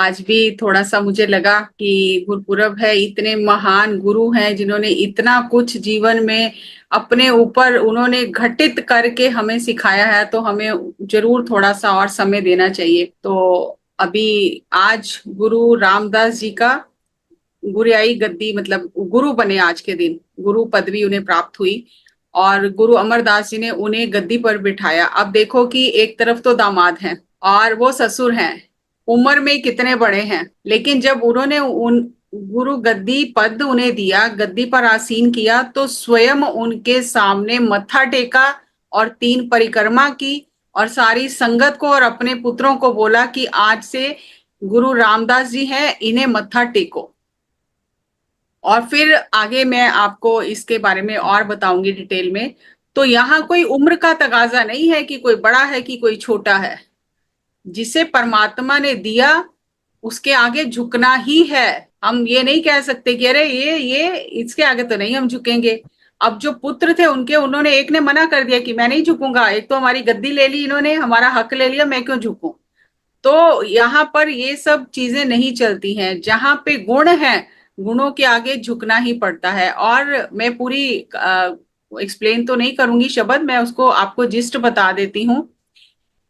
आज भी थोड़ा सा मुझे लगा कि गुरुपुरब है, इतने महान गुरु हैं जिन्होंने इतना कुछ जीवन में अपने ऊपर उन्होंने घटित करके हमें सिखाया है, तो हमें जरूर थोड़ा सा और समय देना चाहिए। तो अभी आज गुरु रामदास जी का गुरियाई गद्दी मतलब गुरु बने, आज के दिन गुरु पदवी उन्हें प्राप्त हुई और गुरु अमरदास जी ने उन्हें गद्दी पर बिठाया। अब देखो कि एक तरफ तो दामाद हैं और वो ससुर हैं, उम्र में कितने बड़े हैं, लेकिन जब उन्होंने उन गुरु गद्दी पद उन्हें दिया, गद्दी पर आसीन किया, तो स्वयं उनके सामने मत्था टेका और 3 परिक्रमा की और सारी संगत को और अपने पुत्रों को बोला कि आज से गुरु रामदास जी हैं, इन्हें मत्था टेको। और फिर आगे मैं आपको इसके बारे में और बताऊंगी डिटेल में। तो यहाँ कोई उम्र का तगाजा नहीं है कि कोई बड़ा है कि कोई छोटा है। जिसे परमात्मा ने दिया उसके आगे झुकना ही है। हम ये नहीं कह सकते कि अरे ये इसके आगे तो नहीं हम झुकेंगे। अब जो पुत्र थे उनके, उन्होंने एक ने मना कर दिया कि मैं नहीं झुकूंगा, एक तो हमारी गद्दी ले ली इन्होंने, हमारा हक ले लिया, मैं क्यों झुकूं। तो यहाँ पर ये सब चीजें नहीं चलती हैं। जहां पे गुण है, गुणों के आगे झुकना ही पड़ता है। और मैं पूरी एक्सप्लेन तो नहीं करूंगी शब्द, मैं उसको आपको जिस्ट बता देती हूँ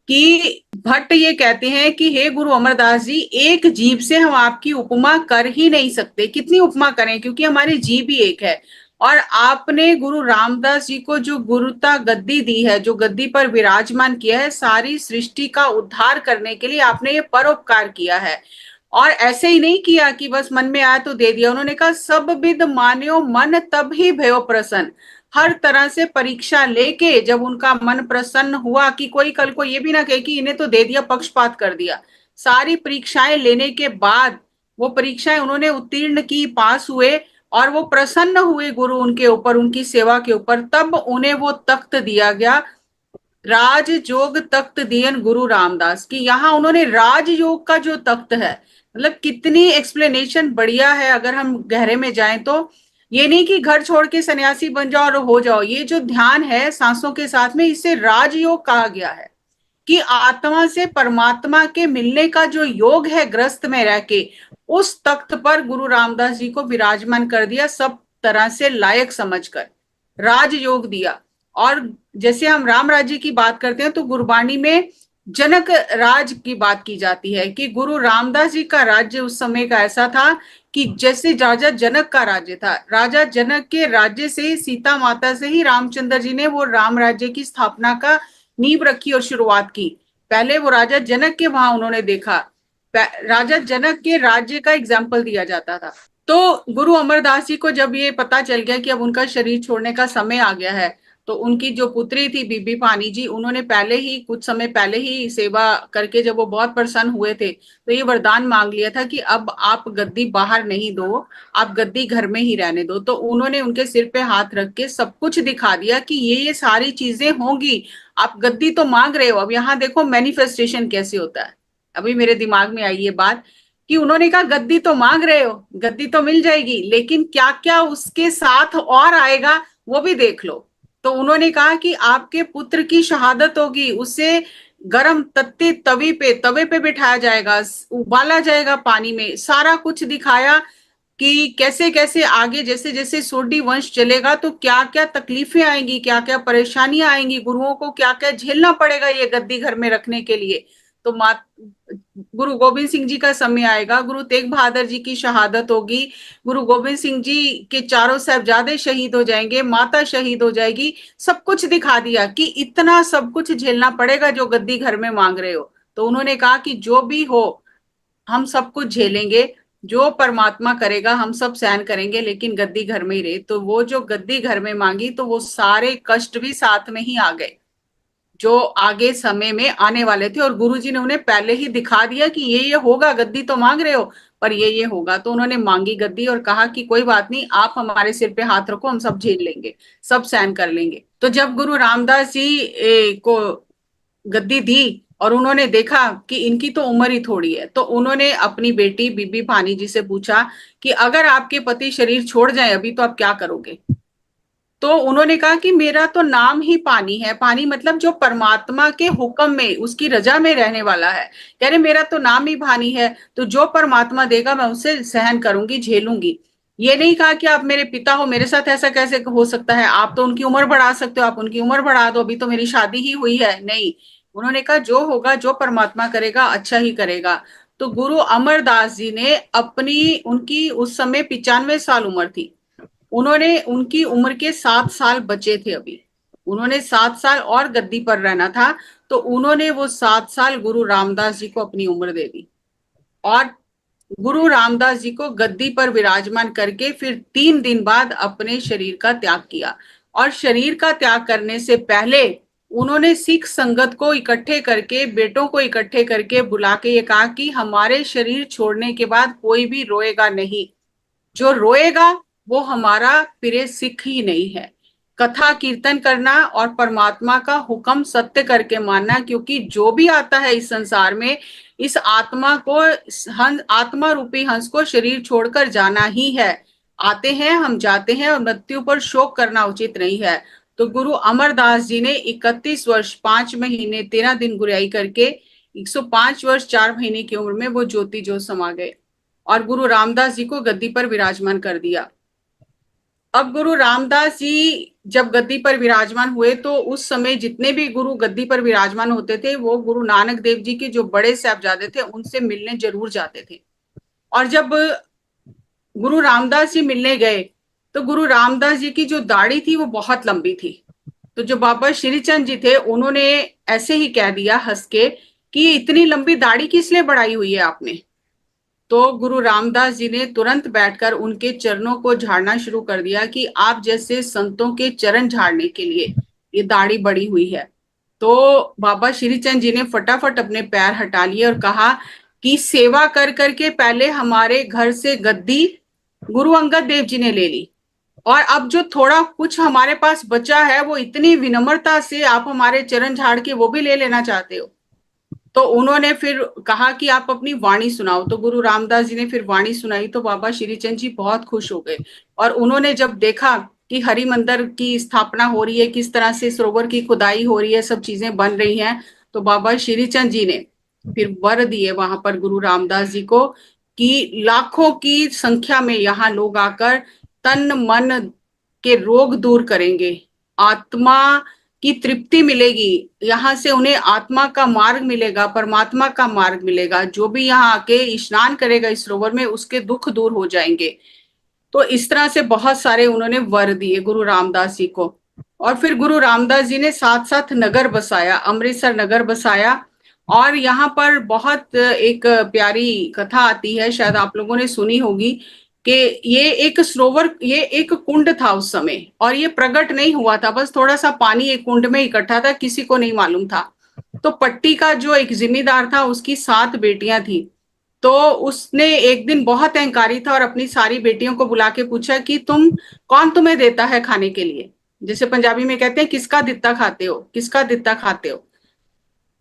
कि भट्ट ये कहते हैं कि हे गुरु अमरदास जी, एक जीव से हम आपकी उपमा कर ही नहीं सकते। कितनी उपमा करें, क्योंकि हमारी जीव ही एक है। और आपने गुरु रामदास जी को जो गुरुता गद्दी दी है, जो गद्दी पर विराजमान किया है, सारी सृष्टि का उद्धार करने के लिए आपने ये परोपकार किया है। और ऐसे ही नहीं किया कि बस मन में आया तो दे दिया। उन्होंने कहा सब विद मान्यो मन तब ही भयो प्रसन्न। हर तरह से परीक्षा लेके जब उनका मन प्रसन्न हुआ कि कोई कल को ये भी ना कहे कि इन्हें तो दे दिया, पक्षपात कर दिया। सारी परीक्षाएं लेने के बाद वो परीक्षाएं उन्होंने उत्तीर्ण की, पास हुए और वो प्रसन्न हुए गुरु उनके ऊपर, उनकी सेवा के ऊपर। तब उन्हें वो तख्त दिया गया, राजयोग तख्त दियन गुरु रामदास की। यहाँ उन्होंने राजयोग का जो तख्त है, मतलब कितनी एक्सप्लेनेशन बढ़िया है अगर हम गहरे में जाएं तो। ये नहीं कि घर छोड़ के सन्यासी बन जाओ और हो जाओ। ये जो ध्यान है सांसों के साथ में, इसे राजयोग कहा गया है कि आत्मा से परमात्मा के मिलने का जो योग है ग्रस्त में रह के, उस तख्त पर गुरु रामदास जी को विराजमान कर दिया, सब तरह से लायक समझकर राजयोग दिया। और जैसे हम राम राज्य की बात करते हैं तो गुरबाणी में जनक राज की बात की जाती है कि गुरु रामदास जी का राज्य उस समय का ऐसा था कि जैसे राजा जनक का राज्य था, राजा जनक के राज्य से ही, सीता माता से ही रामचंद्र जी ने वो राम राज्य की स्थापना का नींव रखी और शुरुआत की। पहले वो राजा जनक के वहां उन्होंने देखा, राजा जनक के राज्य का एग्जाम्पल दिया जाता था। तो गुरु अमरदास जी को जब ये पता चल गया कि अब उनका शरीर छोड़ने का समय आ गया है, तो उनकी जो पुत्री थी बीबी पानी जी, उन्होंने पहले ही, कुछ समय पहले ही सेवा करके जब वो बहुत प्रसन्न हुए थे, तो ये वरदान मांग लिया था कि अब आप गद्दी बाहर नहीं दो, आप गद्दी घर में ही रहने दो। तो उन्होंने उनके सिर पे हाथ रख के सब कुछ दिखा दिया कि ये सारी चीजें होंगी। आप गद्दी तो मांग रहे हो, अब यहाँ देखो मैनिफेस्टेशन कैसे होता है। अभी मेरे दिमाग में आई ये बात कि उन्होंने कहा गद्दी तो मांग रहे हो, गद्दी तो मिल जाएगी, लेकिन क्या क्या उसके साथ और आएगा वो भी देख लो। तो उन्होंने कहा कि आपके पुत्र की शहादत होगी, उसे गरम तत्ती तवे पे बिठाया जाएगा, उबाला जाएगा पानी में, सारा कुछ दिखाया कि कैसे कैसे आगे जैसे जैसे सोडी वंश चलेगा तो क्या क्या तकलीफें आएंगी, क्या क्या परेशानियां आएंगी, गुरुओं को क्या क्या झेलना पड़ेगा ये गद्दी घर में रखने के लिए। तो गुरु गोविंद सिंह जी का समय आएगा, गुरु तेग बहादुर जी की शहादत होगी, गुरु गोविंद सिंह जी के चारों साहबजादे शहीद हो जाएंगे, माता शहीद हो जाएगी। सब कुछ दिखा दिया कि इतना सब कुछ झेलना पड़ेगा जो गद्दी घर में मांग रहे हो। तो उन्होंने कहा कि जो भी हो हम सब कुछ झेलेंगे, जो परमात्मा करेगा हम सब सहन करेंगे, लेकिन गद्दी घर में ही रहे। तो वो जो गद्दी घर में मांगी, तो वो सारे कष्ट भी साथ में ही आ गए जो आगे समय में आने वाले थे। और गुरुजी ने उन्हें पहले ही दिखा दिया कि ये होगा, गद्दी तो मांग रहे हो पर ये होगा। तो उन्होंने मांगी गद्दी और कहा कि कोई बात नहीं, आप हमारे सिर पे हाथ रखो, हम सब झेल लेंगे, सब सहन कर लेंगे। तो जब गुरु रामदास जी को गद्दी दी और उन्होंने देखा कि इनकी तो उम्र ही थोड़ी है, तो उन्होंने अपनी बेटी बीबी भानी जी से पूछा कि अगर आपके पति शरीर छोड़ जाए अभी, तो आप क्या करोगे। तो उन्होंने कहा कि मेरा तो नाम ही पानी है, पानी मतलब जो परमात्मा के हुक्म में उसकी रजा में रहने वाला है। कह रहे मेरा तो नाम ही पानी है, तो जो परमात्मा देगा मैं उसे सहन करूंगी, झेलूंगी। ये नहीं कहा कि आप मेरे पिता हो, मेरे साथ ऐसा कैसे हो सकता है, आप तो उनकी उम्र बढ़ा सकते हो, आप उनकी उम्र बढ़ा दो, अभी तो मेरी शादी ही हुई है। नहीं, उन्होंने कहा जो होगा, जो परमात्मा करेगा अच्छा ही करेगा। तो गुरु अमरदास जी ने अपनी, उनकी उस समय 95 साल उम्र थी, उन्होंने, उनकी उम्र के 7 साल बचे थे अभी, उन्होंने 7 साल और गद्दी पर रहना था, तो उन्होंने वो 7 साल गुरु रामदास जी को अपनी उम्र दे दी। और गुरु रामदास जी को गद्दी पर विराजमान करके फिर 3 दिन बाद अपने शरीर का त्याग किया। और शरीर का त्याग करने से पहले उन्होंने सिख संगत को इकट्ठे करके, बेटों को इकट्ठे करके बुला के ये कहा कि हमारे शरीर छोड़ने के बाद कोई भी रोएगा नहीं, जो रोएगा वो हमारा प्रिय सिख ही नहीं है। कथा कीर्तन करना और परमात्मा का हुक्म सत्य करके मानना, क्योंकि जो भी आता है इस संसार में, इस आत्मा को, आत्मा रूपी हंस को शरीर छोड़कर जाना ही है। आते हैं हम, जाते हैं, और मृत्यु पर शोक करना उचित नहीं है। तो गुरु अमरदास जी ने 31 वर्ष 5 महीने 13 दिन गुरियाई करके 105 वर्ष 4 महीने की उम्र में वो ज्योति ज्योत समा गए और गुरु रामदास जी को गद्दी पर विराजमान कर दिया। अब गुरु रामदास जी जब गद्दी पर विराजमान हुए तो उस समय जितने भी गुरु गद्दी पर विराजमान होते थे वो गुरु नानक देव जी के जो बड़े साहबजादे थे उनसे मिलने जरूर जाते थे। और जब गुरु रामदास जी मिलने गए तो गुरु रामदास जी की जो दाढ़ी थी वो बहुत लंबी थी। तो जो बाबा श्रीचंद जी थे उन्होंने ऐसे ही कह दिया हंस के कि इतनी लंबी दाढ़ी किस लिए बढ़ाई हुई है आपने। तो गुरु रामदास जी ने तुरंत बैठकर उनके चरणों को झाड़ना शुरू कर दिया कि आप जैसे संतों के चरण झाड़ने के लिए ये दाढ़ी बड़ी हुई है। तो बाबा श्रीचंद जी ने फटाफट अपने पैर हटा लिए और कहा कि सेवा कर करके पहले हमारे घर से गद्दी गुरु अंगद देव जी ने ले ली, और अब जो थोड़ा कुछ हमारे पास बचा है वो इतनी विनम्रता से आप हमारे चरण झाड़ के वो भी ले लेना चाहते हो। तो उन्होंने फिर कहा कि आप अपनी वाणी सुनाओ। तो गुरु रामदास जी ने फिर वाणी सुनाई तो बाबा श्रीचंद जी बहुत खुश हो गए। और उन्होंने जब देखा कि हरि मंदिर की स्थापना हो रही है, किस तरह से सरोवर की खुदाई हो रही है, सब चीजें बन रही हैं, तो बाबा श्रीचंद जी ने फिर वर दिए वहां पर गुरु रामदास जी को कि लाखों की संख्या में यहाँ लोग आकर तन मन के रोग दूर करेंगे, आत्मा की तृप्ति मिलेगी, यहाँ से उन्हें आत्मा का मार्ग मिलेगा, परमात्मा का मार्ग मिलेगा। जो भी यहाँ आके स्नान करेगा इस सरोवर में उसके दुख दूर हो जाएंगे। तो इस तरह से बहुत सारे उन्होंने वर दिए गुरु रामदास जी को। और फिर गुरु रामदास जी ने साथ साथ नगर बसाया, अमृतसर नगर बसाया। और यहाँ पर बहुत एक प्यारी कथा आती है, शायद आप लोगों ने सुनी होगी, कि ये एक सरोवर, ये एक कुंड था उस समय, और ये प्रकट नहीं हुआ था, बस थोड़ा सा पानी एक कुंड में इकट्ठा था, किसी को नहीं मालूम था। तो पट्टी का जो एक जिम्मेदार था उसकी 7 बेटियां थी। तो उसने एक दिन बहुत अहंकारी था और अपनी सारी बेटियों को बुला के पूछा कि कौन तुम्हें देता है खाने के लिए, जैसे पंजाबी में कहते हैं किसका दित्ता खाते हो, किसका दित्ता खाते हो।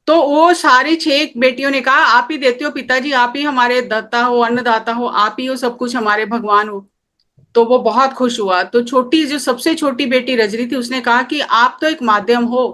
तो वो सारी 6 बेटियों ने कहा आप ही देते हो पिताजी, आप ही हमारे दाता हो, अन्नदाता हो, आप ही हो सब कुछ, हमारे भगवान हो। तो वो बहुत खुश हुआ। तो छोटी, जो सबसे छोटी बेटी रजनी थी, उसने कहा कि आप तो एक माध्यम हो,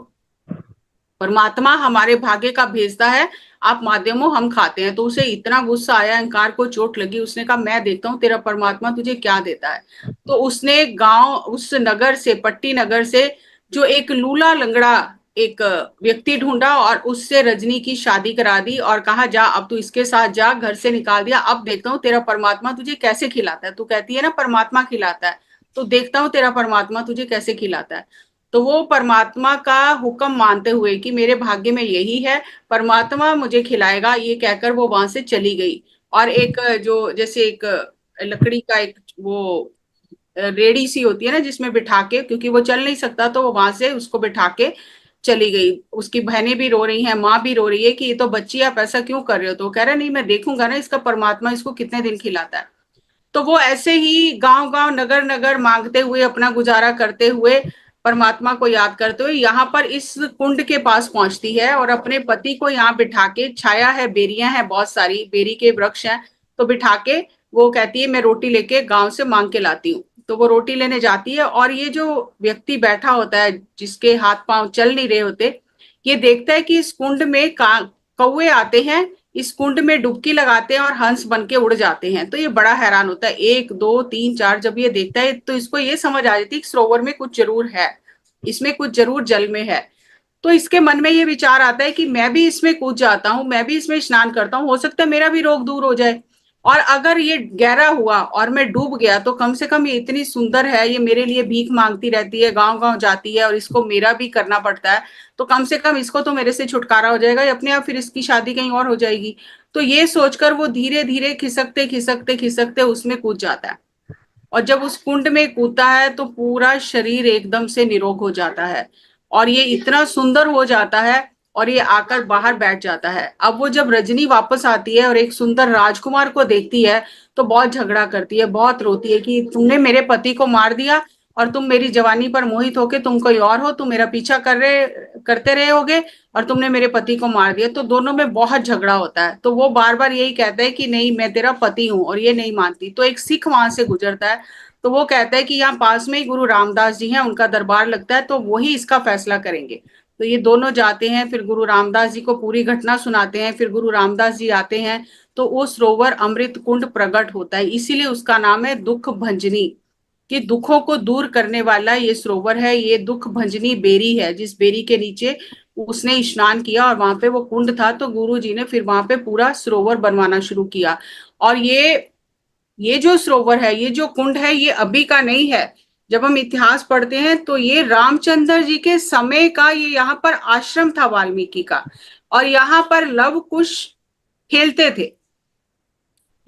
परमात्मा हमारे भाग्य का भेजता है, आप माध्यम हो, हम खाते हैं। तो उसे इतना गुस्सा आया, अहंकार को चोट लगी, उसने कहा मैं देता हूँ, तेरा परमात्मा तुझे क्या देता है। तो उसने गांव, उस नगर से, पट्टी नगर से जो एक लूला लंगड़ा एक व्यक्ति ढूंढा और उससे रजनी की शादी करा दी और कहा जा अब तू इसके साथ जा, घर से निकाल दिया, अब देखता हूँ तेरा परमात्मा तुझे कैसे खिलाता है, तू कहती है ना परमात्मा खिलाता है, तो देखता हूँ तेरा परमात्मा तुझे कैसे खिलाता है। तो वो परमात्मा का हुक्म मानते हुए कि मेरे भाग्य में यही है, परमात्मा मुझे खिलाएगा, ये कहकर वो वहां से चली गई। और एक जो जैसे एक लकड़ी का एक वो रेडी सी होती है ना जिसमें बिठा के, क्योंकि वो चल नहीं सकता, तो वो वहां से उसको बिठा के चली गई। उसकी बहनें भी रो रही हैं, माँ भी रो रही है कि ये तो बच्ची, आप ऐसा क्यों कर रहे हो। तो कह रहा नहीं, मैं देखूंगा ना इसका परमात्मा इसको कितने दिन खिलाता है। तो वो ऐसे ही गांव गांव नगर नगर मांगते हुए, अपना गुजारा करते हुए, परमात्मा को याद करते हुए यहाँ पर इस कुंड के पास पहुंचती है और अपने पति को यहाँ बिठा के, छाया है, बेरियां हैं, बहुत सारी बेरी के वृक्ष हैं, तो बिठा के वो कहती है मैं रोटी लेके गांव से मांग के लाती हूँ। तो वो रोटी लेने जाती है, और ये जो व्यक्ति बैठा होता है जिसके हाथ पांव चल नहीं रहे होते, ये देखता है कि इस कुंड में कौवे आते हैं, इस कुंड में डुबकी लगाते हैं और हंस बन के उड़ जाते हैं। तो ये बड़ा हैरान होता है, एक दो तीन चार जब ये देखता है तो इसको ये समझ आ जाती है कि सरोवर में कुछ जरूर है, इसमें कुछ जरूर जल में है। तो इसके मन में ये विचार आता है कि मैं भी इसमें कूद जाता हूँ, मैं भी इसमें स्नान करता हूँ, हो सकता है मेरा भी रोग दूर हो जाए। और अगर ये गहरा हुआ और मैं डूब गया तो कम से कम ये इतनी सुंदर है, ये मेरे लिए भीख मांगती रहती है, गांव गांव जाती है, और इसको मेरा भी करना पड़ता है, तो कम से कम इसको तो मेरे से छुटकारा हो जाएगा, अपने आप फिर इसकी शादी कहीं और हो जाएगी। तो ये सोचकर वो धीरे धीरे खिसकते खिसकते खिसकते उसमें कूद जाता है। और जब उस कुंड में कूदता है तो पूरा शरीर एकदम से निरोग हो जाता है, और ये इतना सुंदर हो जाता है, और ये आकर बाहर बैठ जाता है। अब वो जब रजनी वापस आती है और एक सुंदर राजकुमार को देखती है तो बहुत झगड़ा करती है, बहुत रोती है कि तुमने मेरे पति को मार दिया, और तुम मेरी जवानी पर मोहित होके तुम कोई और हो, तुम मेरा पीछा करते रहे होगे, और तुमने मेरे पति को मार दिया। तो दोनों में बहुत झगड़ा होता है, तो वो बार बार यही कहता है कि नहीं मैं तेरा पति हूं, और ये नहीं मानती। तो एक सिख वहां से गुजरता है, तो वो कहता है कि यहाँ पास में ही गुरु रामदास जी हैं, उनका दरबार लगता है, तो वही इसका फैसला करेंगे। तो ये दोनों जाते हैं, फिर गुरु रामदास जी को पूरी घटना सुनाते हैं, फिर गुरु रामदास जी आते हैं, तो वो सरोवर अमृत कुंड प्रकट होता है, इसीलिए उसका नाम है दुख भंजनी, कि दुखों को दूर करने वाला ये सरोवर है। ये दुख भंजनी बेरी है, जिस बेरी के नीचे उसने स्नान किया और वहां पे वो कुंड था, तो गुरु जी ने फिर वहां पे पूरा सरोवर बनवाना शुरू किया। और ये जो सरोवर है, ये जो कुंड है, ये अभी का नहीं है। जब हम इतिहास पढ़ते हैं तो ये रामचंद्र जी के समय का, ये यहाँ पर आश्रम था वाल्मीकि का, और यहाँ पर लव कुश खेलते थे,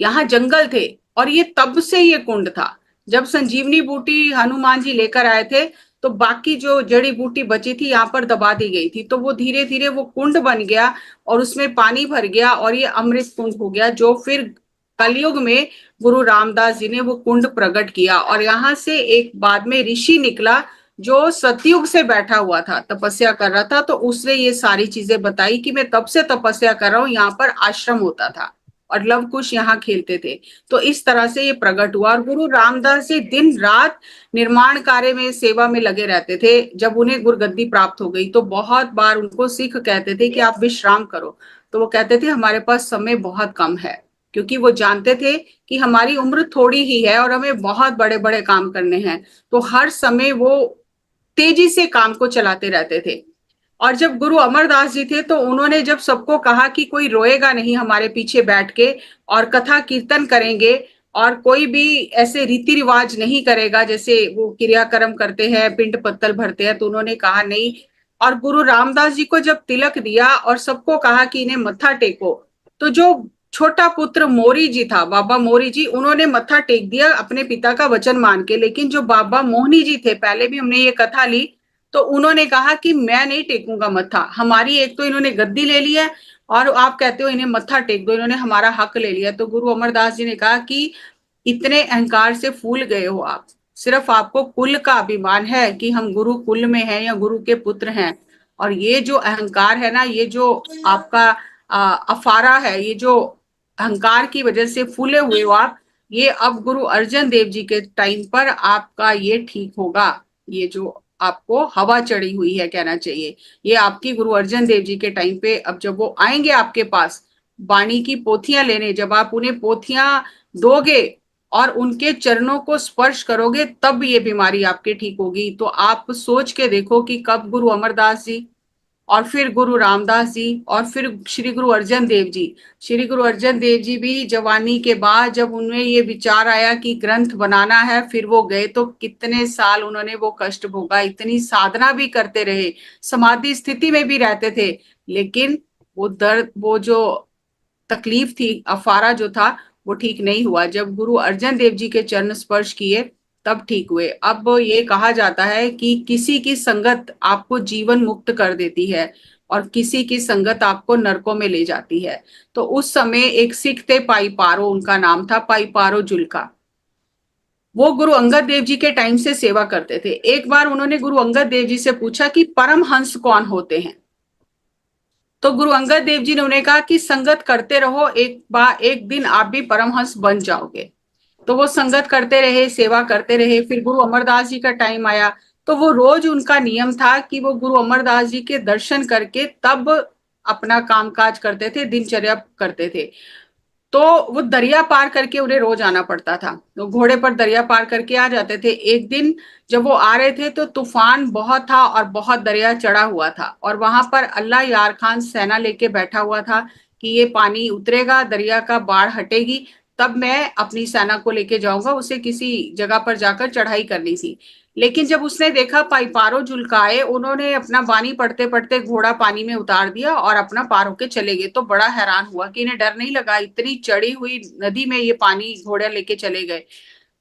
यहाँ जंगल थे, और ये तब से ये कुंड था। जब संजीवनी बूटी हनुमान जी लेकर आए थे तो बाकी जो जड़ी बूटी बची थी यहाँ पर दबा दी गई थी, तो वो धीरे धीरे वो कुंड बन गया और उसमें पानी भर गया, और ये अमृत कुंड हो गया, जो फिर कलयुग में गुरु रामदास जी ने वो कुंड प्रकट किया। और यहाँ से एक बाद में ऋषि निकला जो सतयुग से बैठा हुआ था, तपस्या कर रहा था, तो उसने ये सारी चीजें बताई कि मैं तब से तपस्या कर रहा हूँ, यहाँ पर आश्रम होता था और लव कुश यहाँ खेलते थे। तो इस तरह से ये प्रकट हुआ, और गुरु रामदास जी दिन रात निर्माण कार्य में, सेवा में लगे रहते थे। जब उन्हें गुरगद्दी प्राप्त हो गई तो बहुत बार उनको सिख कहते थे कि आप विश्राम करो, तो वो कहते थे हमारे पास समय बहुत कम है, क्योंकि वो जानते थे कि हमारी उम्र थोड़ी ही है और हमें बहुत बड़े बड़े काम करने हैं। तो हर समय वो तेजी से काम को चलाते रहते थे। और जब गुरु अमरदास जी थे तो उन्होंने जब सबको कहा कि कोई रोएगा नहीं हमारे पीछे बैठ के, और कथा कीर्तन करेंगे, और कोई भी ऐसे रीति रिवाज नहीं करेगा जैसे वो क्रियाक्रम करते हैं, पिंड पत्तल भरते हैं, तो उन्होंने कहा नहीं। और गुरु रामदास जी को जब तिलक दिया और सबको कहा कि इन्हें मत्था टेको, तो जो छोटा पुत्र मोरी जी था, बाबा मोरी जी, उन्होंने मत्था टेक दिया अपने पिता का वचन मान के। लेकिन जो बाबा मोहनी जी थे, पहले भी हमने ये कथा ली, तो उन्होंने कहा कि मैं नहीं टेकूंगा मत्था, हमारी एक तो इन्होंने गद्दी ले ली है, और आप कहते हो इन्हें मत्था टेक दो, इन्होंने हमारा हक ले लिया। तो गुरु अमरदास जी ने कहा कि इतने अहंकार से फूल गए हो आप, सिर्फ आपको कुल का अभिमान है कि हम गुरु कुल में हैं या गुरु के पुत्र हैं, और ये जो अहंकार है ना, ये जो आपका अफारा है, ये जो अहंकार की वजह से फूले हुए हो आप, ये अब गुरु अर्जन देव जी के टाइम पर आपका ये ठीक होगा। ये जो आपको हवा चढ़ी हुई है कहना चाहिए, ये आपकी गुरु अर्जन देव जी के टाइम पे, अब जब वो आएंगे आपके पास वाणी की पोथियां लेने, जब आप उन्हें पोथियां दोगे और उनके चरणों को स्पर्श करोगे, तब ये बीमारी आपके ठीक होगी। तो आप सोच के देखो कि कब गुरु अमरदास जी, और फिर गुरु रामदास जी, और फिर श्री गुरु अर्जन देव जी। श्री गुरु अर्जन देव जी भी जवानी के बाद जब उनमें ये विचार आया कि ग्रंथ बनाना है, फिर वो गए, तो कितने साल उन्होंने वो कष्ट भोगा, इतनी साधना भी करते रहे, समाधि स्थिति में भी रहते थे, लेकिन वो दर्द, वो जो तकलीफ थी, अफारा जो था, वो ठीक नहीं हुआ। जब गुरु अर्जन देव जी के चरण स्पर्श किए तब ठीक हुए। अब ये कहा जाता है कि किसी की संगत आपको जीवन मुक्त कर देती है और किसी की संगत आपको नरकों में ले जाती है। तो उस समय एक सिख थे, पाई पारो उनका नाम था, पाई पारो जुल्का। वो गुरु अंगद देव जी के टाइम से सेवा करते थे। एक बार उन्होंने गुरु अंगद देव जी से पूछा कि परमहंस कौन होते हैं, तो गुरु अंगद देव जी ने उन्हें कहा कि संगत करते रहो, एक दिन आप भी परमहंस बन जाओगे। तो वो संगत करते रहे, सेवा करते रहे। फिर गुरु अमरदास जी का टाइम आया, तो वो रोज उनका नियम था कि वो गुरु अमरदास जी के दर्शन करके तब अपना कामकाज करते थे, दिनचर्या करते थे। तो वो दरिया पार करके उन्हें रोज आना पड़ता था। तो घोड़े पर दरिया पार करके आ जाते थे। एक दिन जब वो आ रहे थे तो तूफान बहुत था और बहुत दरिया चढ़ा हुआ था, और वहां पर अल्लाह यार खान सेना लेके बैठा हुआ था कि ये पानी उतरेगा, दरिया का बाढ़ हटेगी, तब मैं अपनी सेना को लेके जाऊंगा, उसे किसी जगह पर जाकर चढ़ाई करनी थी। लेकिन जब उसने देखा पाइपारो जुल्काए, उन्होंने अपना बानी पढ़ते पढ़ते घोड़ा पानी में उतार दिया और अपना पार होके चले गए। तो बड़ा हैरान हुआ कि इन्हें डर नहीं लगा, इतनी चढ़ी हुई नदी में ये पानी घोड़ा लेके चले गए।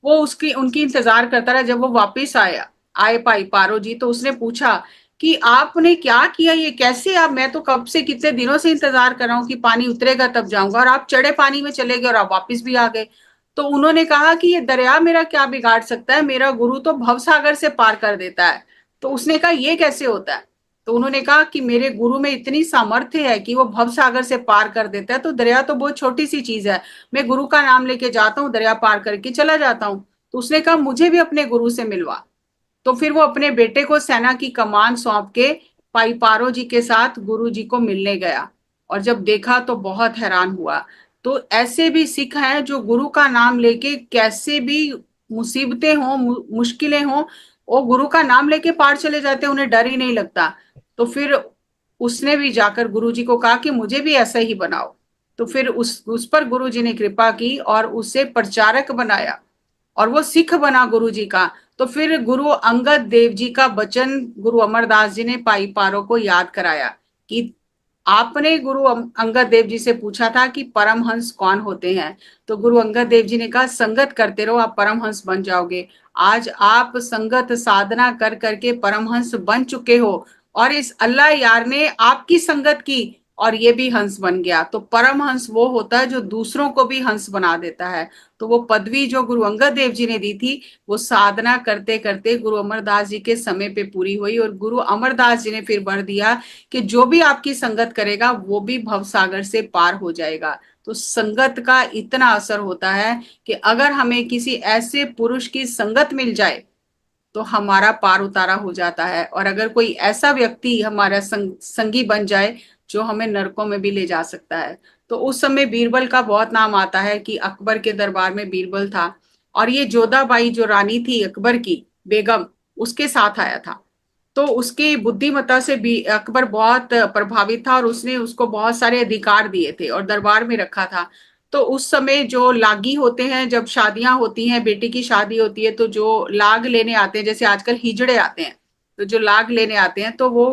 वो उसकी उनकी इंतजार करता रहा। जब वो वापिस आए पाइपारो जी, तो उसने पूछा कि आपने क्या किया, ये कैसे, आप, मैं तो कब से कितने दिनों से इंतजार कर रहा हूँ कि पानी उतरेगा तब जाऊंगा, और आप चढ़े पानी में चले गए और आप वापिस भी आ गए। तो उन्होंने कहा कि ये दरिया मेरा क्या बिगाड़ सकता है, मेरा गुरु तो भवसागर से पार कर देता है। तो उसने कहा ये कैसे होता है। तो उन्होंने कहा कि मेरे गुरु में इतनी सामर्थ्य है कि वो भवसागर से पार कर देता है, तो दरिया तो बहुत छोटी सी चीज है, मैं गुरु का नाम लेके जाता हूँ, दरिया पार करके चला जाता हूँ। तो उसने कहा मुझे भी अपने गुरु से मिलवा। तो फिर वो अपने बेटे को सेना की कमान सौंप के पाइपारो जी के साथ गुरु जी को मिलने गया, और जब देखा तो बहुत हैरान हुआ। तो ऐसे भी सिख हैं जो गुरु का नाम लेके कैसे भी मुसीबतें हों, मुश्किलें हों, वो गुरु का नाम लेके पार चले जाते हैं, उन्हें डर ही नहीं लगता। तो फिर उसने भी जाकर गुरु जी को कहा कि मुझे भी ऐसा ही बनाओ। तो फिर उस पर गुरु जी ने कृपा की और उसे प्रचारक बनाया, और वो सिख बना गुरु जी का। तो फिर गुरु अंगद देव जी का वचन गुरु अमरदास जी ने पाई पारो को याद कराया कि आपने गुरु अंगद देव जी से पूछा था कि परमहंस कौन होते हैं। तो गुरु अंगद देव जी ने कहा संगत करते रहो, आप परमहंस बन जाओगे। आज आप संगत साधना कर करके परमहंस बन चुके हो, और इस अल्लाह यार ने आपकी संगत की और ये भी हंस बन गया। तो परमहंस वो होता है जो दूसरों को भी हंस बना देता है। तो वो पदवी जो गुरु अंगद देव जी ने दी थी, वो साधना करते करते गुरु अमरदास जी के समय पे पूरी हुई, और गुरु अमरदास जी ने फिर वर दिया कि जो भी आपकी संगत करेगा वो भी भवसागर से पार हो जाएगा। तो संगत का इतना असर होता है कि अगर हमें किसी ऐसे पुरुष की संगत मिल जाए तो हमारा पार उतारा हो जाता है, और अगर कोई ऐसा व्यक्ति हमारा संगी बन जाए जो हमें नरकों में भी ले जा सकता है। तो उस समय बीरबल का बहुत नाम आता है कि अकबर के दरबार में बीरबल था, और ये जोधाबाई जो रानी थी अकबर की बेगम, उसके साथ आया था। तो उसकी बुद्धिमत्ता से भी अकबर बहुत प्रभावित था, और उसने उसको बहुत सारे अधिकार दिए थे और दरबार में रखा था। तो उस समय जो लागी होते हैं, जब शादियां होती हैं, बेटी की शादी होती है, तो जो लाग लेने आते हैं, जैसे आजकल हिजड़े आते हैं, तो जो लाग लेने आते हैं, तो वो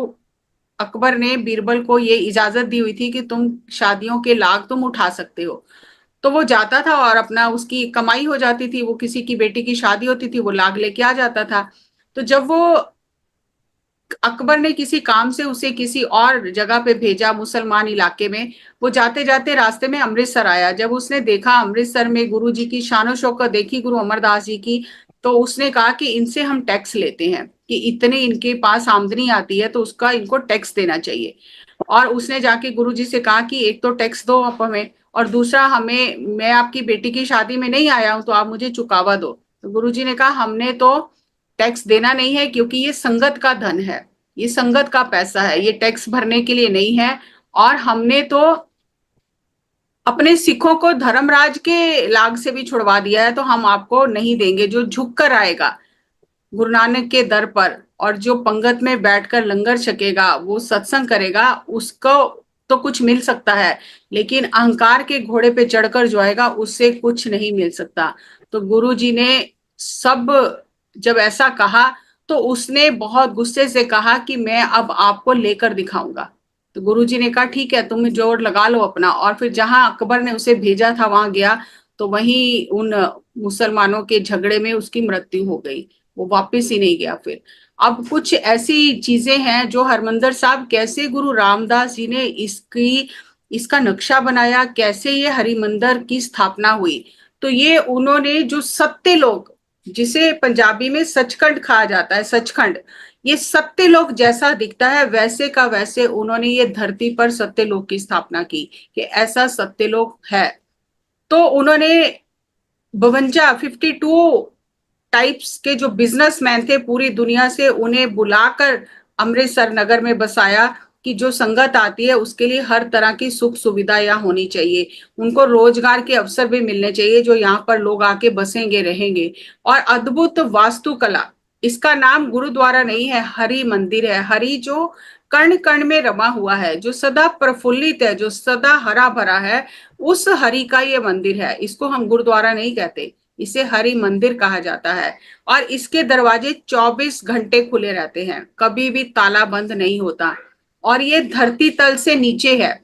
अकबर ने बीरबल को ये इजाजत दी हुई थी कि तुम शादियों के लाग तुम उठा सकते हो। तो वो जाता था और अपना, उसकी कमाई हो जाती थी, वो किसी की बेटी की शादी होती थी, वो लाग लेके आ जाता था। तो जब वो अकबर ने किसी काम से उसे किसी और जगह पे भेजा मुसलमान इलाके में, वो जाते जाते रास्ते में अमृतसर आया। जब उसने देखा अमृतसर में गुरु जी की शानो शौकत देखी, गुरु अमरदास जी की, तो उसने कहा कि इनसे हम टैक्स लेते हैं, कि इतने इनके पास आमदनी आती है तो उसका इनको टैक्स देना चाहिए। और उसने जाके गुरु जी से कहा कि एक तो टैक्स दो आप हमें, और दूसरा हमें, मैं आपकी बेटी की शादी में नहीं आया हूं तो आप मुझे चुकावा दो। तो गुरु जी ने कहा हमने तो टैक्स देना नहीं है, क्योंकि ये संगत का धन है, ये संगत का पैसा है, ये टैक्स भरने के लिए नहीं है। और हमने तो अपने सिखों को धर्मराज के लाग से भी छुड़वा दिया है, तो हम आपको नहीं देंगे। जो झुक कर आएगा गुरु नानक के दर पर, और जो पंगत में बैठकर लंगर छकेगा, वो सत्संग करेगा, उसको तो कुछ मिल सकता है, लेकिन अहंकार के घोड़े पे चढ़कर जो आएगा उससे कुछ नहीं मिल सकता। तो गुरु जी ने सब जब ऐसा कहा, तो उसने बहुत गुस्से से कहा कि मैं अब आपको लेकर दिखाऊंगा। तो गुरु जी ने कहा ठीक है, तुम जोर लगा लो अपना, और फिर जहां अकबर ने उसे भेजा था वहां गया, तो वहीं उन मुसलमानों के झगड़े में उसकी मृत्यु हो गई। वो वापस ही नहीं गया फिर। अब कुछ ऐसी चीजें हैं जो हरमंदिर साहब, कैसे गुरु रामदास जी ने इसका नक्शा बनाया, कैसे ये हरिमंदिर की स्थापना हुई। तो ये उन्होंने जो सत्य लोग, जिसे पंजाबी में सचखंड कहा जाता है, सचखंड, ये सत्य लोग जैसा दिखता है वैसे का वैसे उन्होंने ये धरती पर सत्य लोग की स्थापना की, कि ऐसा सत्य लोग है। तो उन्होंने 52 टाइप्स के जो बिजनेसमैन थे पूरी दुनिया से, उन्हें बुलाकर अमृतसर नगर में बसाया कि जो संगत आती है उसके लिए हर तरह की सुख सुविधा यहाँ होनी चाहिए, उनको रोजगार के अवसर भी मिलने चाहिए जो यहाँ पर लोग आके बसेंगे रहेंगे। और अद्भुत वास्तुकला, इसका नाम गुरुद्वारा नहीं है, हरि मंदिर है। हरि जो कण कण में रमा हुआ है, जो सदा प्रफुल्लित है, जो सदा हरा भरा है, उस हरि का ये मंदिर है। इसको हम गुरुद्वारा नहीं कहते, इसे हरि मंदिर कहा जाता है। और इसके दरवाजे 24 घंटे खुले रहते हैं, कभी भी ताला बंद नहीं होता। और ये धरती तल से नीचे है,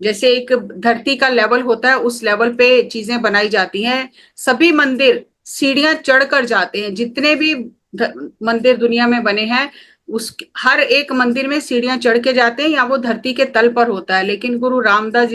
जैसे एक धरती का लेवल होता है उस लेवल पे चीजें बनाई जाती हैं। सभी मंदिर सीढ़ियां चढ़कर जाते हैं, जितने भी मंदिर दुनिया में बने हैं उस हर एक मंदिर में सीढ़ियां चढ़ के जाते हैं, या वो धरती के तल पर होता है। लेकिन गुरु रामदास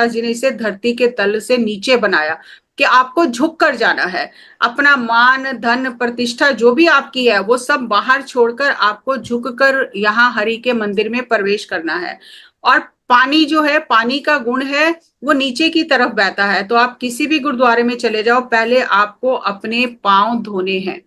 जी ने इसे धरती के तल से नीचे बनाया कि आपको झुक कर जाना है। अपना मान धन प्रतिष्ठा जो भी आपकी है वो सब बाहर छोड़कर आपको झुककर यहाँ हरि के मंदिर में प्रवेश करना है। और पानी जो है, पानी का गुण है वो नीचे की तरफ बहता है। तो आप किसी भी गुरुद्वारे में चले जाओ, पहले आपको अपने पांव धोने हैं,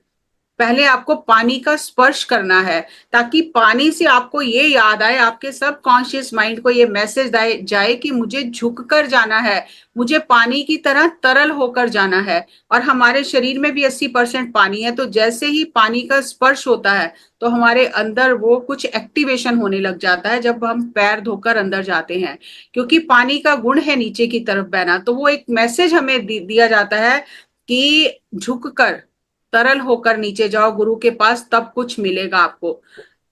पहले आपको पानी का स्पर्श करना है, ताकि पानी से आपको ये याद आए, आपके सब कॉन्शियस माइंड को ये मैसेज जाए कि मुझे झुक कर जाना है, मुझे पानी की तरह तरल होकर जाना है। और हमारे शरीर में भी 80% पानी है, तो जैसे ही पानी का स्पर्श होता है तो हमारे अंदर वो कुछ एक्टिवेशन होने लग जाता है जब हम पैर धोकर अंदर जाते हैं, क्योंकि पानी का गुण है नीचे की तरफ बहना। तो वो एक मैसेज हमें दिया जाता है कि झुक कर तरल होकर नीचे जाओ गुरु के पास, तब कुछ मिलेगा आपको।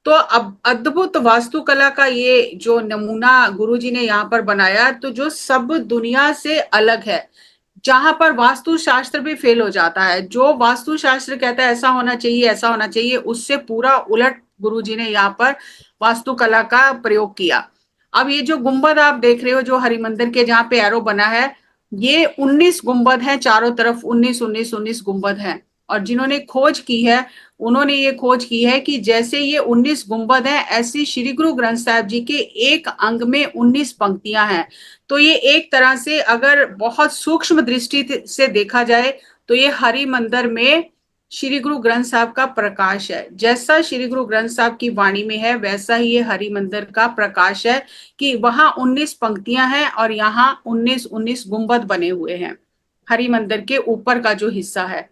तो अब अद्भुत वास्तुकला का ये जो नमूना गुरुजी ने यहाँ पर बनाया, तो जो सब दुनिया से अलग है, जहां पर वास्तु शास्त्र भी फेल हो जाता है, जो वास्तु शास्त्र कहता है ऐसा होना चाहिए ऐसा होना चाहिए, उससे पूरा उलट गुरुजी ने यहाँ पर वास्तुकला का प्रयोग किया। अब ये जो गुंबद आप देख रहे हो जो हरिमंदिर के जहाँ पे एरो बना है, ये 19 गुंबद हैं चारों तरफ, 19 गुंबद हैं। और जिन्होंने खोज की है उन्होंने ये खोज की है कि जैसे ये 19 गुंबद हैं, ऐसी श्री गुरु ग्रंथ साहिब जी के एक अंग में 19 पंक्तियां हैं। तो ये एक तरह से अगर बहुत सूक्ष्म दृष्टि से देखा जाए तो ये हरि मंदिर में श्री गुरु ग्रंथ साहब का प्रकाश है। जैसा श्री गुरु ग्रंथ साहब की वाणी में है वैसा ही ये हरि मंदिर का प्रकाश है, कि वहां 19 पंक्तियां हैं और यहाँ 19 गुंबद बने हुए हैं हरि मंदिर के ऊपर का जो हिस्सा है।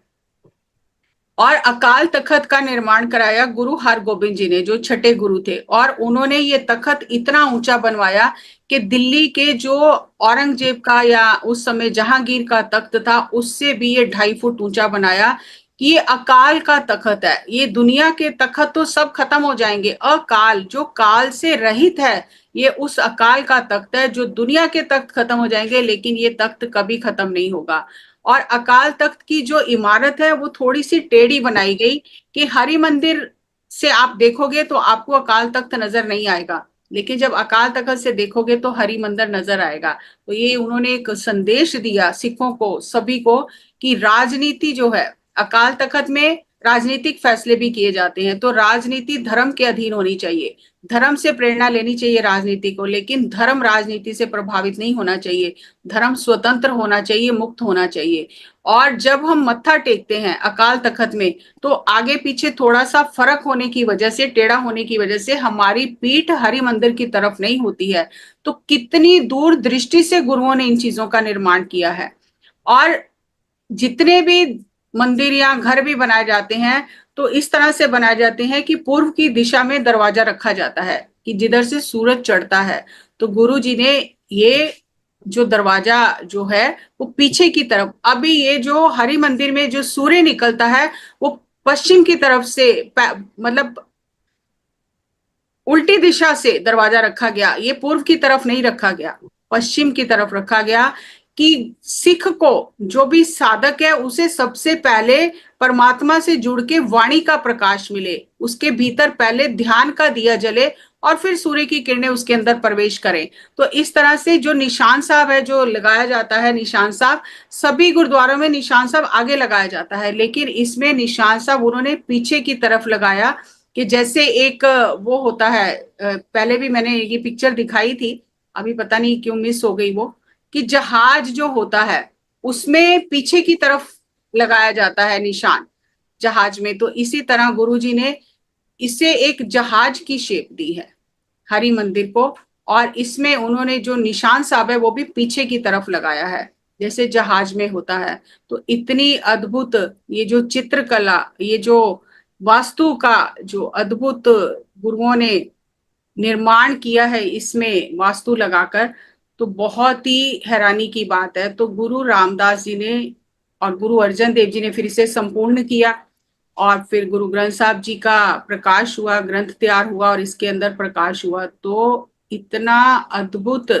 और अकाल तखत का निर्माण कराया गुरु हरगोबिंद जी ने, जो छठे गुरु थे। और उन्होंने ये तखत इतना ऊंचा बनवाया कि दिल्ली के जो औरंगजेब का या उस समय जहांगीर का तख्त था उससे भी ये 2.5 फुट ऊंचा बनाया, कि ये अकाल का तखत है। ये दुनिया के तखत तो सब खत्म हो जाएंगे, अकाल जो काल से रहित है ये उस अकाल का तख्त है। जो दुनिया के तख्त खत्म हो जाएंगे लेकिन ये तख्त कभी खत्म नहीं होगा। और अकाल तख्त की जो इमारत है वो थोड़ी सी टेढ़ी बनाई गई, कि हरि मंदिर से आप देखोगे तो आपको अकाल तख्त नजर नहीं आएगा, लेकिन जब अकाल तख्त से देखोगे तो हरि मंदिर नजर आएगा। तो ये उन्होंने एक संदेश दिया सिखों को, सभी को, कि राजनीति जो है, अकाल तख्त में राजनीतिक फैसले भी किए जाते हैं, तो राजनीति धर्म के अधीन होनी चाहिए, धर्म से प्रेरणा लेनी चाहिए राजनीति को, लेकिन धर्म राजनीति से प्रभावित नहीं होना चाहिए, धर्म स्वतंत्र होना चाहिए, मुक्त होना चाहिए। और जब हम मत्था टेकते हैं अकाल तख्त में तो आगे पीछे थोड़ा सा फर्क होने की वजह से, टेढ़ा होने की वजह से हमारी पीठ हरि मंदिर की तरफ नहीं होती है। तो कितनी दूर दृष्टि से गुरुओं ने इन चीजों का निर्माण किया है। और जितने भी मंदिर या घर भी बनाए जाते हैं तो इस तरह से बनाए जाते हैं कि पूर्व की दिशा में दरवाजा रखा जाता है, कि जिधर से सूरज चढ़ता है। तो गुरु जी ने ये जो दरवाजा जो है वो पीछे की तरफ, अभी ये जो हरि मंदिर में जो सूर्य निकलता है वो पश्चिम की तरफ से, मतलब उल्टी दिशा से दरवाजा रखा गया, ये पूर्व की तरफ नहीं रखा गया, पश्चिम की तरफ रखा गया, कि सिख को, जो भी साधक है, उसे सबसे पहले परमात्मा से जुड़ के वाणी का प्रकाश मिले, उसके भीतर पहले ध्यान का दिया जले और फिर सूर्य की किरणें उसके अंदर प्रवेश करें। तो इस तरह से जो निशान साहब है जो लगाया जाता है, निशान साहब सभी गुरुद्वारों में निशान साहब आगे लगाया जाता है, लेकिन इसमें निशान साहब उन्होंने पीछे की तरफ लगाया, कि जैसे एक वो होता है, पहले भी मैंने ये पिक्चर दिखाई थी, अभी पता नहीं क्यों मिस हो गई वो, कि जहाज जो होता है, उसमें पीछे की तरफ लगाया जाता है निशान जहाज में। तो इसी तरह गुरुजी ने इसे एक जहाज की शेप दी है हरि मंदिर को, और इसमें उन्होंने जो निशान साहब है वो भी पीछे की तरफ लगाया है जैसे जहाज में होता है। तो इतनी अद्भुत ये जो चित्रकला, ये जो वास्तु का जो अद्भुत गुरुओं ने निर्माण किया है इसमें वास्तु लगाकर, तो बहुत ही हैरानी की बात है। तो गुरु रामदास जी ने और गुरु अर्जन देव जी ने फिर इसे संपूर्ण किया, और फिर गुरु ग्रंथ साहब जी का प्रकाश हुआ, ग्रंथ तैयार हुआ और इसके अंदर प्रकाश हुआ। तो इतना अद्भुत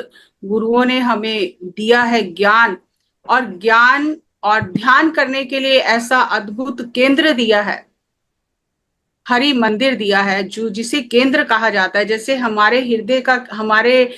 गुरुओं ने हमें दिया है ज्ञान, और ज्ञान और ध्यान करने के लिए ऐसा अद्भुत केंद्र दिया है, हरि मंदिर दिया है, जो जिसे केंद्र कहा जाता है। जैसे हमारे हृदय का, हमारे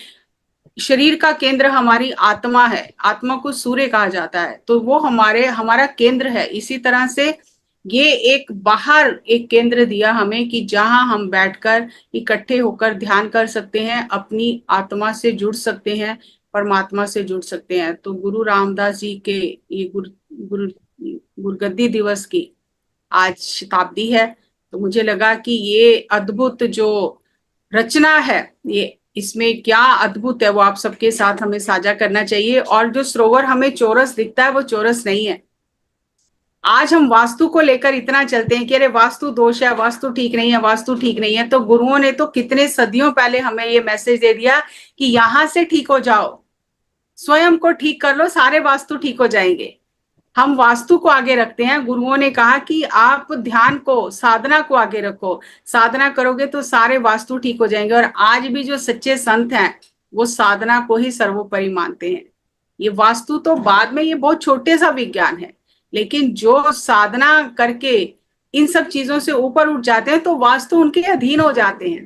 शरीर का केंद्र हमारी आत्मा है, आत्मा को सूर्य कहा जाता है, तो वो हमारा केंद्र है। इसी तरह से ये एक बाहर एक केंद्र दिया हमें कि जहां हम बैठकर इकट्ठे होकर ध्यान कर सकते हैं, अपनी आत्मा से जुड़ सकते हैं, परमात्मा से जुड़ सकते हैं। तो गुरु रामदास जी के ये गुरु गुरुगद्दी दिवस की आज शताब्दी है। तो मुझे लगा कि ये अद्भुत जो रचना है, ये इसमें क्या अद्भुत है वो आप सबके साथ हमें साझा करना चाहिए। और जो सरोवर हमें चौरस दिखता है वो चौरस नहीं है। आज हम वास्तु को लेकर इतना चलते हैं कि अरे वास्तु दोष है, वास्तु ठीक नहीं है, वास्तु ठीक नहीं है। तो गुरुओं ने तो कितने सदियों पहले हमें ये मैसेज दे दिया कि यहां से ठीक हो जाओ, स्वयं को ठीक कर लो, सारे वास्तु ठीक हो जाएंगे। हम वास्तु को आगे रखते हैं। गुरुओं ने कहा कि आप ध्यान को, साधना को आगे रखो, साधना करोगे तो सारे वास्तु ठीक हो जाएंगे। और आज भी जो सच्चे संत हैं वो साधना को ही सर्वोपरि मानते हैं। ये वास्तु तो बाद में, ये बहुत छोटे सा विज्ञान है, लेकिन जो साधना करके इन सब चीजों से ऊपर उठ जाते हैं तो वास्तु उनके अधीन हो जाते हैं।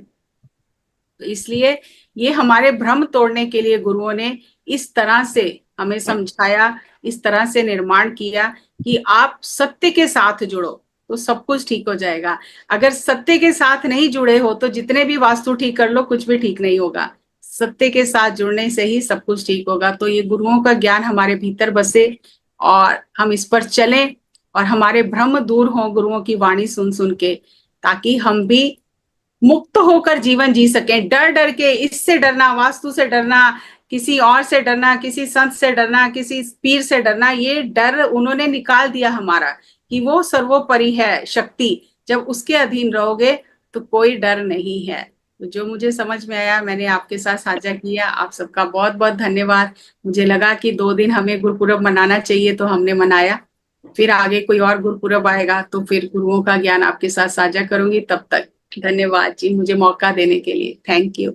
तो इसलिए ये हमारे भ्रम तोड़ने के लिए गुरुओं ने इस तरह से हमें समझाया, इस तरह से निर्माण किया कि आप सत्य के साथ जुड़ो तो सब कुछ ठीक हो जाएगा। अगर सत्य के साथ नहीं जुड़े हो तो जितने भी वास्तु ठीक कर लो कुछ भी ठीक नहीं होगा। सत्य के साथ जुड़ने से ही सब कुछ ठीक होगा। तो ये गुरुओं का ज्ञान हमारे भीतर बसे और हम इस पर चलें और हमारे भ्रम दूर हो गुरुओं की वाणी सुन सुन के, ताकि हम भी मुक्त होकर जीवन जी सकें। डर डर के, इससे डरना, वास्तु से डरना, किसी और से डरना, किसी संत से डरना, किसी पीर से डरना, ये डर उन्होंने निकाल दिया हमारा कि वो सर्वोपरि है शक्ति। जब उसके अधीन रहोगे तो कोई डर नहीं है। तो जो मुझे समझ में आया मैंने आपके साथ साझा किया। आप सबका बहुत बहुत धन्यवाद। मुझे लगा कि 2 दिन हमें गुरुपुरब मनाना चाहिए तो हमने मनाया। फिर आगे कोई और गुरुपुरब आएगा तो फिर गुरुओं का ज्ञान आपके साथ साझा करूंगी। तब तक धन्यवाद जी मुझे मौका देने के लिए। Thank you.